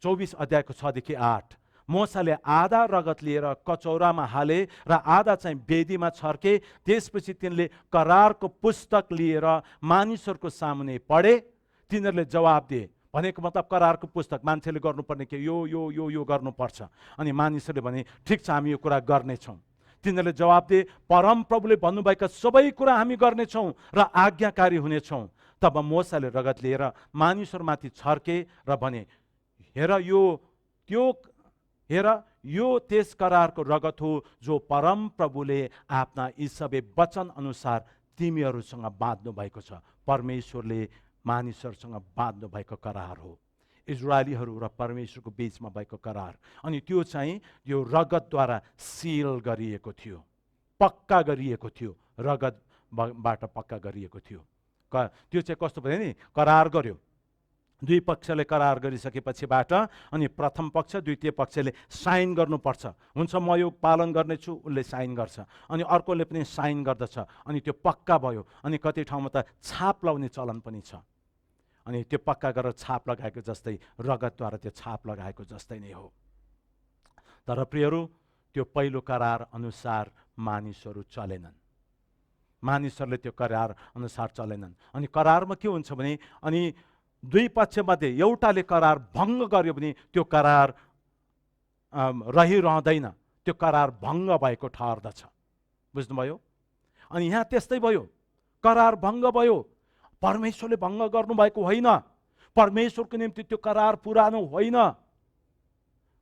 24 अध्यायको 6 देखि 8 मोसाले आधा रगत लिएर कचौरामा हाले र आधा चाहिँ वेदीमा छर्के। त्यसपछि तिनले करारको पुस्तक लिएर मानिसहरूको सामुन्ने पढे। तिनीहरूले जवाब दिए। भनेको मतलब करारको पुस्तक, मान्छेले गर्नुपर्ने के यो गर्नुपर्छ। अनि मानिसहरूले भने ठिक छ, हामी यो कुरा गर्नेछौँ। तिनीहरूले जवाब दिए, परमप्रभुले भन्नुभएका सबै कुरा हामी गर्नेछौँ र आज्ञाकारी हुनेछौँ। तब मोसाले रगत लिएर मानिसहरूमाथि छर्के र भने, हेर यो त्यस करारको रगत हो जो परमप्रभुले आफ्ना यी सबै वचन अनुसार तिमीहरूसँग बाँध्नु भएको छ। परमेश्वरले मानिसहरूसँग बाँध्नु भएको करार हो। इजरायलीहरू र परमेश्वरको बीचमा भएको करार। अनि त्यो चाहिँ यो रगतद्वारा सिल गरिएको थियो, पक्का गरिएको थियो, रगतबाट पक्का गरिएको थियो। त्यो चाहिँ कस्तो भयो नि? करार गर्यो, दुई पक्षले करार गरिसकेपछिबाट अनि प्रथम पक्ष द्वितीय पक्षले साइन गर्नुपर्छ। हुन्छ, म यो पालन गर्नेछु, उसले साइन गर्छ। अनि अर्कोले पनि साइन गर्दछ। अनि त्यो पक्का भयो। अनि कति ठाउँमा त छाप लाउने चलन पनि छ। अनि त्यो पक्का गरेर छाप लगाएको जस्तै, रगतद्वारा त्यो छाप लगाएको जस्तै नै हो। तर प्रियहरू, त्यो पहिलो करार अनुसार मानिसहरू चलेनन्। मानिसहरूले त्यो करार अनुसार चलेनन्। अनि करारमा के हुन्छ भने, अनि दुई पक्षमध्ये एउटाले करार भङ्ग गर्यो भने त्यो करार रहिरहँदैन, त्यो करार भङ्ग भएको ठहर्दछ। बुझ्नुभयो? अनि यहाँ त्यस्तै भयो, करार भङ्ग भयो। परमेश्वरले भङ्ग गर्नुभएको होइन, परमेश्वरको निम्ति त्यो करार पुरानो होइन।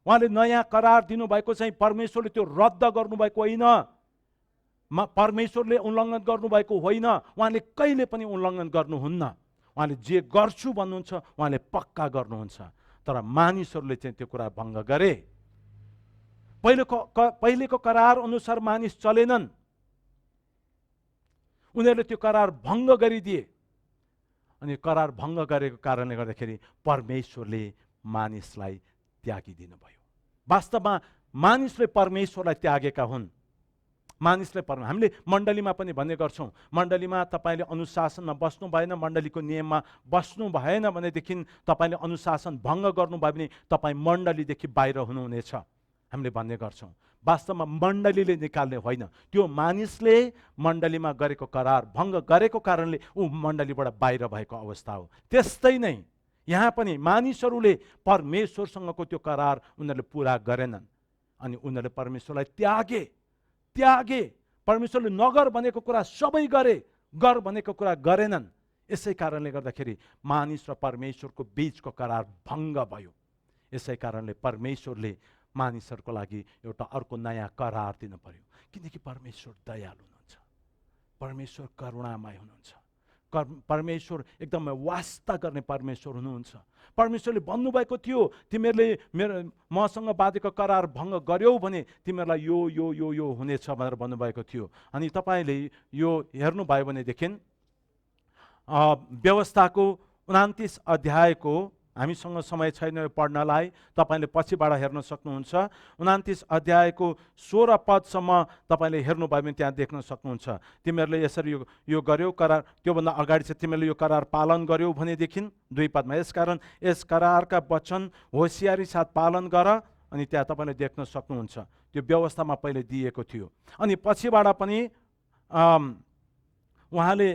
उहाँले नयाँ करार दिनुभएको चाहिँ परमेश्वरले त्यो रद्द गर्नुभएको होइन, परमेश्वरले उल्लङ्घन गर्नुभएको होइन। उहाँले कहिले पनि उल्लङ्घन गर्नुहुन्न। उहाँले जे गर्छु भन्नुहुन्छ उहाँले पक्का गर्नुहुन्छ। तर मानिसहरूले चाहिँ त्यो कुरा भङ्ग गरे। पहिलेको करार अनुसार मानिस चलेनन्, उनीहरूले त्यो करार भङ्ग गरिदिए। अनि करार भङ्ग गरेको कारणले गर्दाखेरि परमेश्वरले मानिसलाई त्यागिदिनु भयो। वास्तवमा मानिसले परमेश्वरलाई त्यागेका हुन्। हामीले मण्डलीमा पनि भन्ने गर्छौँ, मण्डलीमा तपाईँले अनुशासनमा बस्नु भएन, मण्डलीको नियममा बस्नु भएन भनेदेखि तपाईँले अनुशासन भङ्ग गर्नुभयो भने तपाईँ मण्डलीदेखि बाहिर हुनुहुनेछ, हामीले भन्ने गर्छौँ। वास्तवमा मण्डलीले निकाल्ने होइन, त्यो मानिसले मण्डलीमा गरेको करार भङ्ग गरेको कारणले ऊ मण्डलीबाट बाहिर भएको अवस्था हो। त्यस्तै नै यहाँ पनि मानिसहरूले परमेश्वरसँगको त्यो करार उनीहरूले पुरा गरेनन्। अनि उनीहरूले परमेश्वरलाई त्यागे। परमेश्वरले नगर भनेको कुरा सबै गरे, गर भनेको कुरा गरेनन्। यसै कारणले गर्दाखेरि मानिस र परमेश्वरको बीचको करार भङ्ग भयो। यसै कारणले परमेश्वरले मानिसहरूको लागि एउटा अर्को नयाँ करार दिनु पर्यो, किनकि परमेश्वर दयालु हुनुहुन्छ, परमेश्वर करुणामय हुनुहुन्छ, परमेश्वर एकदमै वास्ता गर्ने परमेश्वर हुनुहुन्छ। परमेश्वरले भन्नुभएको थियो, तिमीहरूले मसँग बाँधेको करार भङ्ग गर्यौ भने तिमीहरूलाई यो यो यो यो हुनेछ भनेर भन्नुभएको थियो। अनि तपाईँले यो हेर्नुभयो भनेदेखि व्यवस्थाको 29 अध्यायको, हामीसँग समय छैन यो पढ्नलाई, तपाईँले पछिबाट हेर्न सक्नुहुन्छ। 29 अध्यायको 16 पदसम्म तपाईँले हेर्नुभयो भने त्यहाँ देख्न सक्नुहुन्छ। तिमीहरूले यसरी यो गर्यौ करार, त्योभन्दा अगाडि चाहिँ तिमीहरूले यो करार पालन गर्यौ भनेदेखि 2 पदमा, यसकारण यस करारका वचन होसियारी साथ पालन गर। अनि त्यहाँ तपाईँले देख्न सक्नुहुन्छ त्यो व्यवस्थामा पहिले दिएको थियो। अनि पछिबाट पनि उहाँले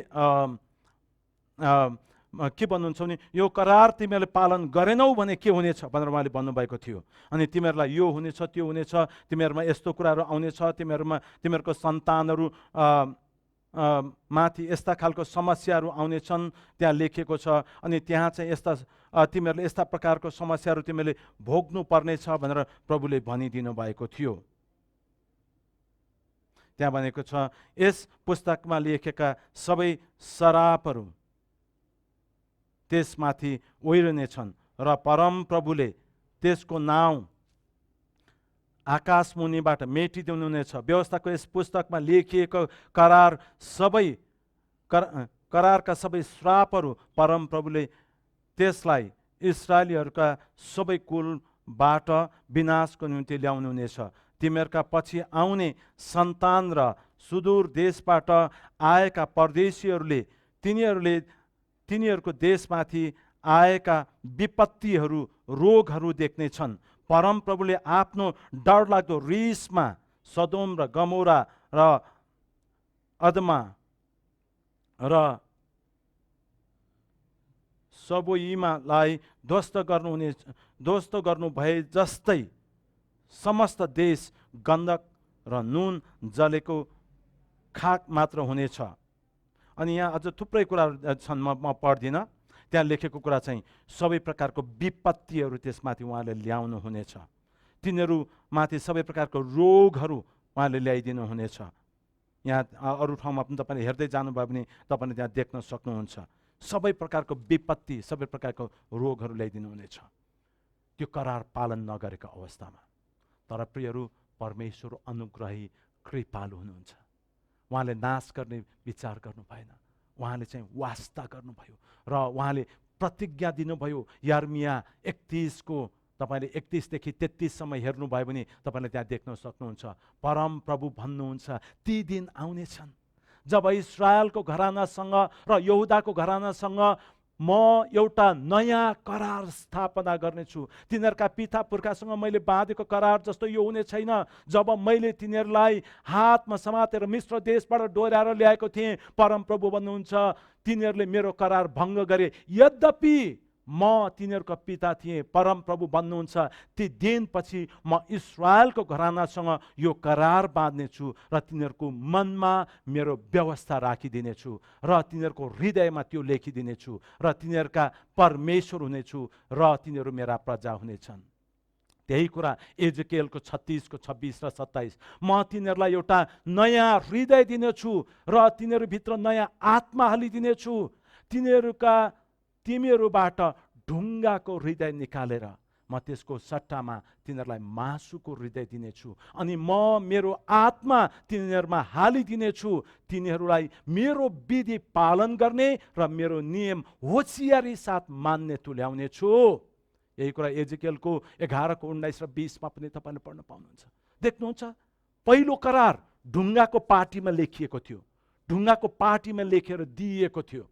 के भन्नुहुन्छ भने यो करार तिमीहरूले पालन गरेनौ भने के हुनेछ भनेर उहाँले भन्नुभएको थियो। अनि तिमीहरूलाई यो हुनेछ, त्यो हुनेछ, तिमीहरूमा यस्तो कुराहरू आउनेछ, तिमीहरूको सन्तानहरू माथि यस्ता खालको समस्याहरू आउनेछन् त्यहाँ लेखिएको छ। अनि त्यहाँ चाहिँ तिमीहरूले यस्ता प्रकारको समस्याहरू तिमीहरूले भोग्नु पर्नेछ भनेर प्रभुले भनिदिनु भएको थियो। त्यहाँ भनेको छ, यस पुस्तकमा लेखेका सबै श्रापहरू त्यसमाथि ओइरनेछन् र परम प्रभुले त्यसको नाउँ आकाश मुनिबाट मेटिदिनुहुनेछ। व्यवस्थाको यस पुस्तकमा लेखिएको करारका सबै श्रापहरू परम प्रभुले त्यसलाई इस्राएलीहरूका सबै कुलबाट विनाशको निम्ति ल्याउनुहुनेछ। तिमीहरूका पछि आउने सन्तान र सुदूर देशबाट आएका परदेशीहरूले तिनीहरूको देशमाथि आएका विपत्तिहरू, रोगहरू देख्नेछन्। परम प्रभुले आफ्नो डरलाग्दो रिसमा सदोम र गमोरा र अदमा र सबोइमालाई ध्वस्त गर्नु भए जस्तै समस्त देश गन्धक र नुन जलेको खाक मात्र हुनेछ। अनि यहाँ अझ थुप्रै कुराहरू छन्, म पढ्दिनँ। त्यहाँ लेखेको कुरा चाहिँ सबै प्रकारको विपत्तिहरू त्यसमाथि उहाँले ल्याउनु हुनेछ। तिनीहरूमाथि सबै प्रकारको रोगहरू उहाँले ल्याइदिनु हुनेछ। यहाँ अरू ठाउँमा पनि तपाईँले हेर्दै जानुभयो भने तपाईँले त्यहाँ देख्न सक्नुहुन्छ। सबै प्रकारको विपत्ति, सबै प्रकारको रोगहरू ल्याइदिनु हुनेछ त्यो करार पालन नगरेको अवस्थामा। तर प्रियहरू, परमेश्वर अनुग्रही कृपालु हुनुहुन्छ। उहाँले नाश गर्ने विचार गर्नु भएन, उहाँले चाहिँ वास्ता गर्नुभयो र उहाँले प्रतिज्ञा दिनुभयो। यर्मिया 31 को तपाईँले 31 देखि 33 सम्म हेर्नुभयो भने तपाईँले त्यहाँ देख्न सक्नुहुन्छ। परम प्रभु भन्नुहुन्छ, ती दिन आउनेछन् जब इस्राएलको घरानासँग र यहुदाको घरानासँग म एउटा नयाँ करार स्थापना गर्नेछु। तिनीहरूका पिता पुर्खासँग मैले बाँधेको करार जस्तो यो हुने छैन। जब मैले तिनीहरूलाई हातमा समातेर मिश्र देशबाट डोर्याएर ल्याएको थिएँ, परम प्रभु भन्नुहुन्छ, तिनीहरूले मेरो करार भङ्ग गरे, यद्यपि म तिनीहरूको पिता थिएँ। परम प्रभु भन्नुहुन्छ, ती दिनपछि म इस्राएलको घरानासँग यो करार बाँध्नेछु र तिनीहरूको मनमा मेरो व्यवस्था राखिदिनेछु र तिनीहरूको हृदयमा त्यो लेखिदिनेछु र तिनीहरूका परमेश्वर हुनेछु र तिनीहरू मेरा प्रजा हुनेछन्। त्यही कुरा एजेकियलको 36 को 26 र 27, म तिनीहरूलाई एउटा नयाँ हृदय दिनेछु र तिनीहरूभित्र नयाँ आत्मा हालिदिनेछु। तिमीहरूबाट ढुङ्गाको हृदय निकालेर म त्यसको सट्टामा तिनीहरूलाई मासुको हृदय दिनेछु। अनि म मेरो आत्मा तिनीहरूमा हालिदिनेछु। तिनीहरूलाई मेरो विधि पालन गर्ने र मेरो नियम होसियारी साथ मान्ने तुल्याउनेछु। यही कुरा एजेकियलको 11 को 19 र 20 पनि तपाईँले पढ्न पाउनुहुन्छ। देख्नुहुन्छ, पहिलो करार ढुङ्गाको पाटीमा लेखिएको थियो, ढुङ्गाको पाटीमा लेखेर दिइएको थियो।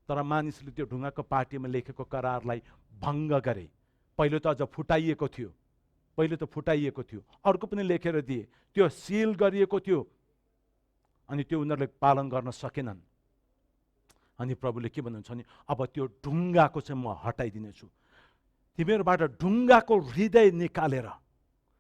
तर मानिसले त्यो ढुङ्गाको पाटीमा लेखेको करारलाई भङ्ग गरे। पहिलो त अझ फुटाइएको थियो, अर्को पनि लेखेर दिए, त्यो सिल गरिएको थियो। अनि त्यो उनीहरूले पालन गर्न सकेनन्। अनि प्रभुले के भन्नुहुन्छ भने, अब त्यो ढुङ्गाको चाहिँ म हटाइदिनेछु। तिमीहरूबाट ढुङ्गाको हृदय निकालेर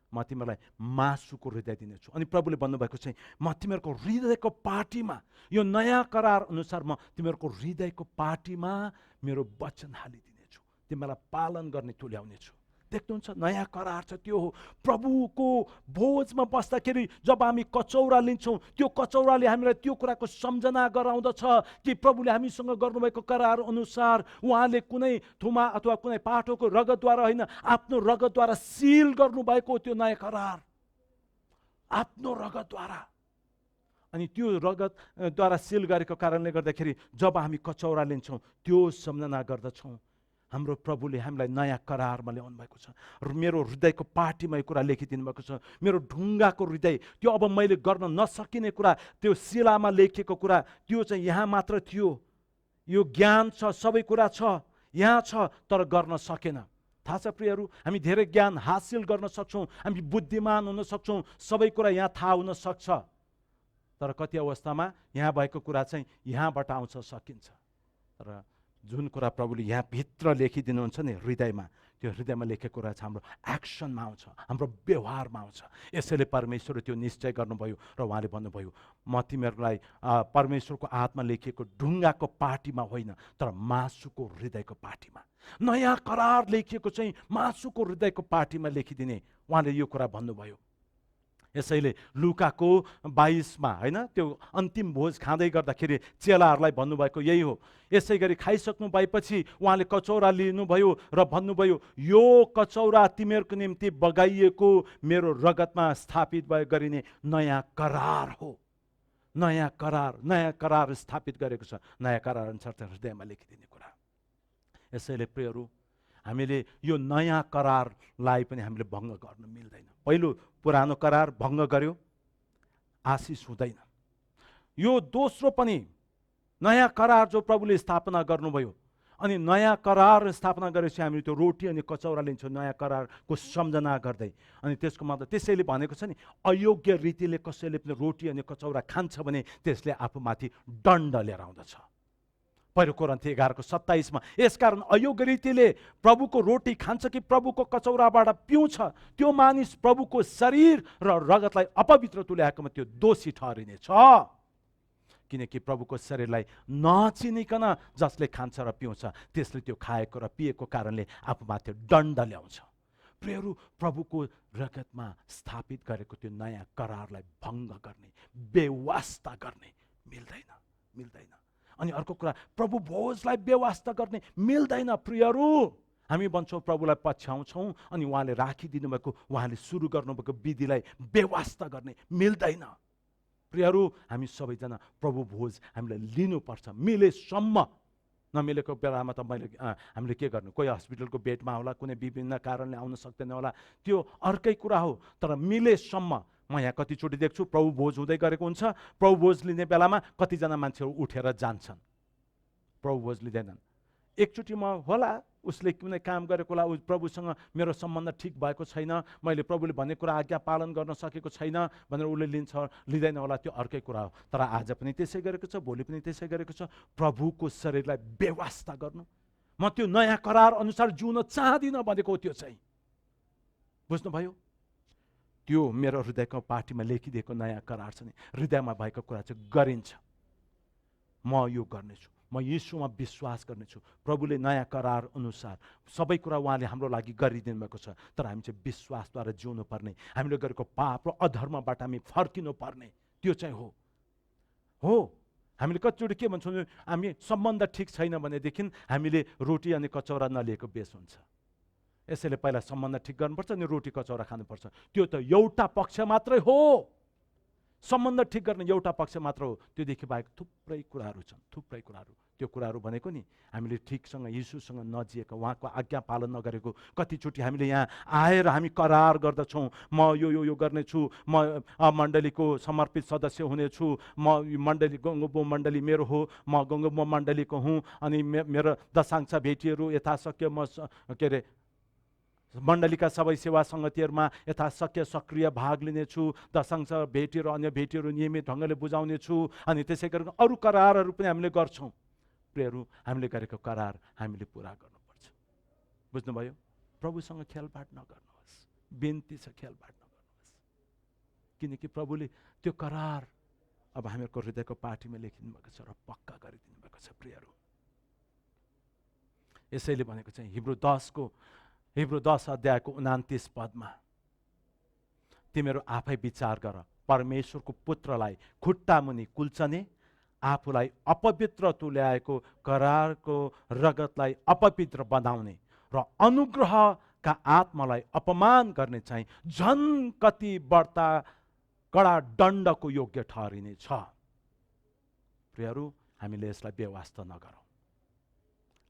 म तिमीहरूलाई मासुको हृदय दिनेछु। अनि प्रभुले भन्नुभएको चाहिँ म तिमीहरूको हृदयको पार्टीमा, यो नयाँ करार अनुसार म तिमीहरूको हृदयको पार्टीमा मेरो वचन हालिदिनेछु, तिमीलाई पालन गर्ने तुल्याउनेछु। देख्नुहुन्छ, नयाँ करार छ त्यो हो। प्रभुको भोजमा बस्दाखेरि जब हामी कचौरा लिन्छौँ, त्यो कचौराले हामीलाई त्यो कुराको सम्झना गराउँदछ कि प्रभुले हामीसँग गर्नुभएको करार अनुसार उहाँले कुनै थुमा अथवा कुनै पाठोको रगतद्वारा होइन, आफ्नो रगतद्वारा सिल गर्नुभएको त्यो नयाँ करार, आफ्नो रगतद्वारा। अनि त्यो रगतद्वारा सिल गरेको कारणले गर्दाखेरि जब हामी कचौरा लिन्छौँ त्यो सम्झना गर्दछौँ हाम्रो प्रभुले हामीलाई नयाँ करारमा ल्याउनु भएको छ। मेरो हृदयको पार्टीमा यो कुरा लेखिदिनु भएको छ। मेरो ढुङ्गाको हृदय, त्यो अब मैले गर्न नसकिने कुरा, त्यो शिलामा लेखिएको कुरा, त्यो चाहिँ यहाँ मात्र थियो। यो ज्ञान छ, सबै कुरा छ, यहाँ छ, तर गर्न सकेन। थाहा छ प्रियहरू, हामी धेरै ज्ञान हासिल गर्न सक्छौँ, हामी बुद्धिमान हुन सक्छौँ, सबै कुरा यहाँ थाहा हुन सक्छ, तर कति अवस्थामा यहाँ भएको कुरा चाहिँ यहाँबाट आउँछ सकिन्छ। तर जुन कुरा प्रभुले यहाँ भित्र लेखिदिनुहुन्छ नि हृदयमा, त्यो हृदयमा लेखेको कुरा चाहिँ हाम्रो एक्सनमा आउँछ, हाम्रो व्यवहारमा आउँछ। यसैले परमेश्वरले त्यो निश्चय गर्नुभयो र उहाँले भन्नुभयो म तिमीहरूलाई परमेश्वरको आत्मा लेखिएको ढुङ्गाको पार्टीमा होइन, तर मासुको हृदयको पार्टीमा, नयाँ करार लेखिएको चाहिँ मासुको हृदयको पार्टीमा लेखिदिने उहाँले यो कुरा भन्नुभयो। यसैले लुकाको 22मा होइन, त्यो अन्तिम भोज खाँदै गर्दाखेरि चेलाहरूलाई भन्नुभएको यही हो। यसै गरी खाइसक्नु भएपछि उहाँले कचौरा लिनुभयो र भन्नुभयो यो कचौरा तिमीहरूको निम्ति बगाइएको मेरो रगतमा स्थापित गरिने नयाँ करार हो। नयाँ करार स्थापित गरेको छ, नयाँ करार अनुसार हृदयमा लेखिदिने कुरा। यसैले प्रियहरू, हामीले यो नयाँ करारलाई पनि हामीले भङ्ग गर्न मिल्दैन। पहिलो पुरानो करार भङ्ग गर्यो, आशिष हुँदैन। यो दोस्रो पनि नयाँ करार जो प्रभुले स्थापना गर्नुभयो, अनि नयाँ करार स्थापना गरेपछि हामीले त्यो रोटी अनि कचौरा लिन्छौँ नयाँ करारको सम्झना गर्दै। अनि त्यसको मतलब त्यसैले भनेको छ नि, अयोग्य रीतिले कसैले पनि रोटी अनि कचौरा खान्छ भने त्यसले आफूमाथि दण्ड लिएर आउँदछ। पहिलो कोरिन्थी 11:27मा यसकारण अयोग्य रीतिले प्रभुको रोटी खान्छ कि प्रभुको कचौराबाट पिउँछ, त्यो मानिस प्रभुको शरीर र रगतलाई अपवित्र तुल्याएकोमा त्यो दोषी ठहरिनेछ। किनकि प्रभुको शरीरलाई नचिनिकन जसले खान्छ र पिउँछ त्यसले त्यो खाएको र पिएको कारणले आफूमाथि दण्ड ल्याउँछ। प्रियहरू, प्रभुको रगतमा स्थापित गरेको त्यो नयाँ करारलाई भङ्ग गर्ने, बेवास्ता गर्ने मिल्दैन। अनि अर्को कुरा, प्रभु भोजलाई बेवास्ता गर्ने मिल्दैन। प्रियहरू, हामी भन्छौँ प्रभुलाई पछ्याउँछौँ, अनि उहाँले राखिदिनु भएको, उहाँले सुरु गर्नुभएको विधिलाई बेवास्ता गर्ने मिल्दैन। प्रियहरू, हामी सबैजना प्रभु भोज हामीले लिनुपर्छ मिलेसम्म। नमिलेको बेलामा त हामीले के गर्नु, कोही हस्पिटलको बेडमा होला, कुनै विभिन्न कारणले आउन सक्दैन होला, त्यो अर्कै कुरा हो। तर मिलेसम्म, म यहाँ कतिचोटि देख्छु प्रभु भोज हुँदै गरेको हुन्छ, प्रभु भोज लिने बेलामा कतिजना मान्छेहरू उठेर जान्छन्, प्रभु भोज लिँदैनन्। एकचोटि म होला उसले कुनै काम गरेको होला, प्रभुसँग मेरो सम्बन्ध ठिक भएको छैन, मैले प्रभुले भन्ने कुरा आज्ञा पालन गर्न सकेको छैन भनेर उसले लिँदैन होला, त्यो अर्कै कुरा हो। तर आज पनि त्यसै गरेको छ, भोलि पनि त्यसै गरेको छ। प्रभुको शरीरलाई बेवास्ता गर्नु, म त्यो नयाँ करार अनुसार जिउन चाहदिनँ भनेको त्यो चाहिँ, बुझ्नुभयो? त्यो मेरो हृदयको पार्टीमा लेखिदिएको नयाँ करार छ नि, हृदयमा भएको कुरा चाहिँ गरिन्छ। म यो गर्नेछु, म यीशुमा विश्वास गर्नेछु। प्रभुले नयाँ करार अनुसार सबै कुरा उहाँले हाम्रो लागि गरिदिनु भएको छ, तर हामी चाहिँ विश्वासद्वारा जिउनु पर्ने, हामीले गरेको पाप र अधर्मबाट हामी फर्किनु पर्ने, त्यो चाहिँ हो। हामीले कतिचोटि के भन्छौँ, हामी सम्बन्ध ठिक छैन भनेदेखि हामीले रोटी अनि कचौरा नलिएको बेस हुन्छ। यसैले पहिला सम्बन्ध ठिक गर्नुपर्छ, अनि रोटी कचौरा खानुपर्छ। त्यो त एउटा पक्ष मात्रै हो, सम्बन्ध ठिक गर्ने एउटा पक्ष मात्र हो। त्योदेखि बाहेक थुप्रै कुराहरू छन्, थुप्रै कुराहरू। त्यो कुराहरू भनेको नि हामीले ठिकसँग यीशुसँग नजिएको, उहाँको आज्ञा पालन नगरेको। कतिचोटि हामीले यहाँ आएर हामी करार गर्दछौँ, म यो गर्नेछु, म मण्डलीको समर्पित सदस्य हुनेछु, म मण्डली गङ्गो मण्डली मेरो हो, म गङ्गो मण्डलीको हुँ, अनि मेरो दशांश भेटीहरू यथाशक्य म के अरे मण्डलीका सबै सेवा सङ्गतिहरूमा यथाशक्य सक्रिय भाग लिनेछु, दशांश भेटीहरू अन्य भेटीहरू नियमित ढङ्गले बुझाउनेछु। अनि त्यसै गरेर अरू करारहरू पनि हामीले गर्छौँ। प्रियहरू, हामीले गरेको करार हामीले पुरा गर्नुपर्छ, बुझ्नुभयो? प्रभुसँग खेलबाड नगर्नुहोस्, बिन्ती छ खेलबाड नगर्नुहोस्, किनकि प्रभुले त्यो करार अब हामीहरूको हृदयको पाटीमा लेखिदिनु भएको छ र पक्का गरिदिनु भएको छ। प्रियहरू, यसैले भनेको चाहिँ हिब्रू 10 अध्यायको 29 पदमा, तिमीहरू आफै विचार गर, परमेश्वरको पुत्रलाई खुट्टा मुनि कुल्चने, आफूलाई अपवित्र तुल्याएको करारको रगतलाई अपवित्र बनाउने र अनुग्रहका आत्मालाई अपमान गर्ने चाहिँ झन् कति बढ्ता कडा दण्डको योग्य ठहरिने छ। प्रियहरू, हामीले यसलाई बेवास्ता नगरौँ।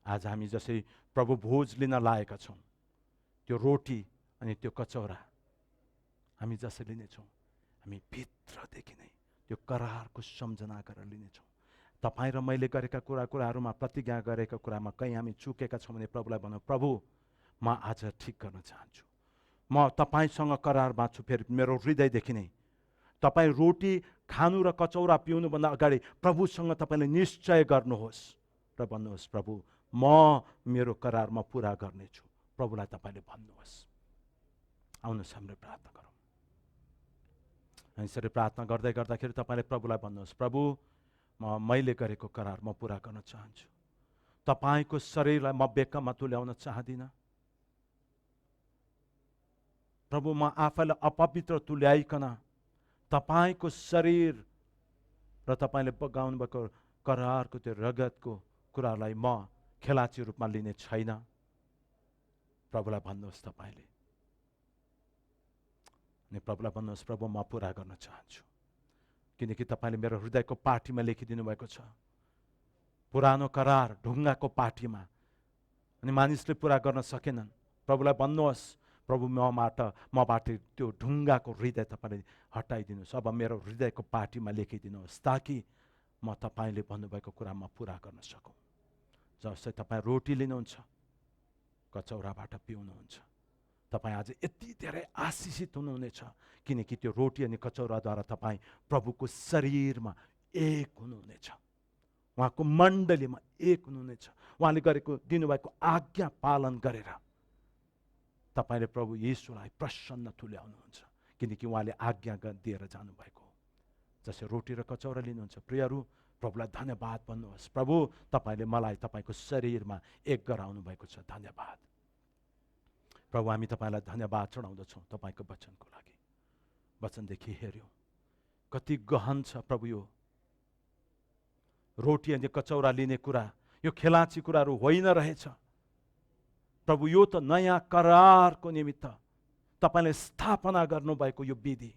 आज हामी जसै प्रभु भोज लिन लागेका छौँ, त्यो रोटी अनि त्यो कचौरा हामी जसरी लिनेछौँ, हामी भित्रदेखि नै त्यो करारको सम्झना गरेर लिनेछौँ। तपाईँ र मैले गरेका कुराहरूमा, प्रतिज्ञा गरेका कुरामा कहीँ हामी चुकेका छौँ भने प्रभुलाई भनौँ, प्रभु म आज ठिक गर्न चाहन्छु, म तपाईँसँग करार बाँच्छु। फेरि मेरो हृदयदेखि नै तपाईँ रोटी खानु र कचौरा पिउनुभन्दा अगाडि प्रभुसँग तपाईँले निश्चय गर्नुहोस् र भन्नुहोस्, प्रभु म मेरो करार म पुरा गर्नेछु। प्रभुलाई तपाईँले भन्नुहोस्। आउनुहोस् हामीले प्रार्थना गरौँ। यसरी प्रार्थना गर्दै गर्दाखेरि तपाईँले प्रभुलाई भन्नुहोस्, प्रभु मैले गरेको करार म पुरा गर्न चाहन्छु। तपाईँको शरीरलाई म बेकामा तुल्याउन चाहदिनँ। प्रभु म आफैलाई अपवित्र तुल्याइकन तपाईँको शरीर र तपाईँले बगाउनु भएको करारको त्यो रगतको कुरालाई म खेलाची रूपमा लिने छैन। प्रभुलाई भन्नुहोस् तपाईँले, अनि प्रभुलाई भन्नुहोस्, प्रभु म पुरा गर्न चाहन्छु, किनकि तपाईँले मेरो हृदयको पाटीमा लेखिदिनु भएको छ। पुरानो करार ढुङ्गाको पाटीमा, अनि मानिसले पुरा गर्न सकेनन्। प्रभुलाई भन्नुहोस्, प्रभु मबाट त्यो ढुङ्गाको हृदय तपाईँले हटाइदिनुहोस्। अब मेरो हृदयको पाटीमा लेखिदिनुहोस्, ताकि म तपाईँले भन्नुभएको कुरा म पुरा गर्न सकौँ। जस्तै तपाईँ रोटी लिनुहुन्छ, कचौराबाट पिउनुहुन्छ, तपाईँ आज यति धेरै आशिषित हुनुहुनेछ, किनकि त्यो रोटी अनि कचौराद्वारा तपाईँ प्रभुको शरीरमा एक हुनुहुनेछ, उहाँको मण्डलीमा एक हुनुहुनेछ। उहाँले दिनुभएको आज्ञा पालन गरेर तपाईँले प्रभु येशूलाई प्रसन्न तुल्याउनुहुन्छ, किनकि उहाँले आज्ञा दिएर जानुभएको हो। जसै रोटी र कचौरा लिनुहुन्छ, प्रियहरू प्रभुलाई धन्यवाद भन्नुहोस्, प्रभु तपाईँले मलाई तपाईँको शरीरमा एक गराउनु भएको छ, धन्यवाद। प्रभु हामी तपाईँलाई धन्यवाद चढाउँदछौँ तपाईँको वचनको लागि। वचनदेखि हेऱ्यौँ कति गहन छ प्रभु। यो रोटी अनि कचौरा लिने कुरा यो खेलाची कुराहरू होइन रहेछ प्रभु। यो त नयाँ करारको निमित्त तपाईँले स्थापना गर्नुभएको यो विधि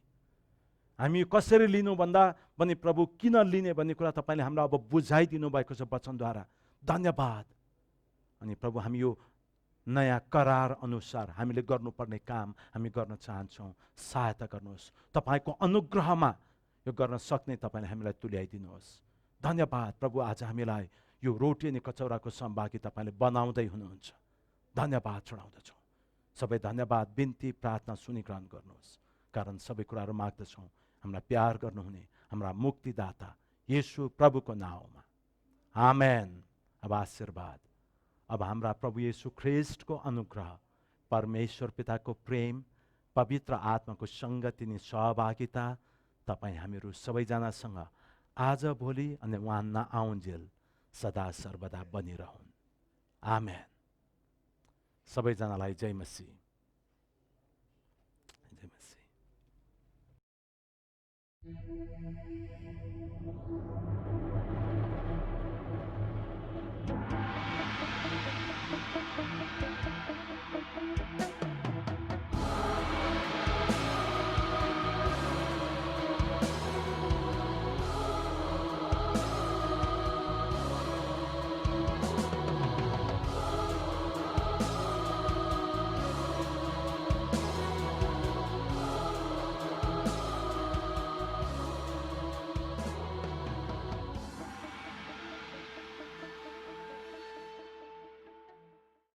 हामी कसरी लिनु भन्दा पनि प्रभु किन लिने भन्ने कुरा तपाईँले हामीलाई अब बुझाइदिनु भएको छ वचनद्वारा, धन्यवाद। अनि प्रभु हामी यो नयाँ करार अनुसार हामीले गर्नुपर्ने काम हामी गर्न चाहन्छौँ, सहायता गर्नुहोस्। तपाईँको अनुग्रहमा यो गर्न सक्ने तपाईँले हामीलाई तुल्याइदिनुहोस्, धन्यवाद। प्रभु आज हामीलाई यो रोटी अनि कचौराको सम्भागी तपाईँले बनाउँदै हुनुहुन्छ, धन्यवाद चढाउँदछौँ। सबै धन्यवाद बिन्ती प्रार्थना सुनिग्रहण गर्नुहोस्, कारण सबै कुराहरू माग्दछौँ हामीलाई प्यार गर्नुहुने हाम्रा मुक्तिदाता येशू प्रभुको नाउँमा, आमेन। अब आशीर्वाद, अब हाम्रा प्रभु येशू ख्रीष्टको अनुग्रह, परमेश्वर पिताको प्रेम, पवित्र आत्माको सङ्गति अनि सहभागिता तपाईँ हामीहरू सबैजनासँग आज भोलि अनि उहाँ नआउन्जेल सदा सर्वदा बनिरहन्, आमेन। सबैजनालाई जय मसीह। जय मसीह।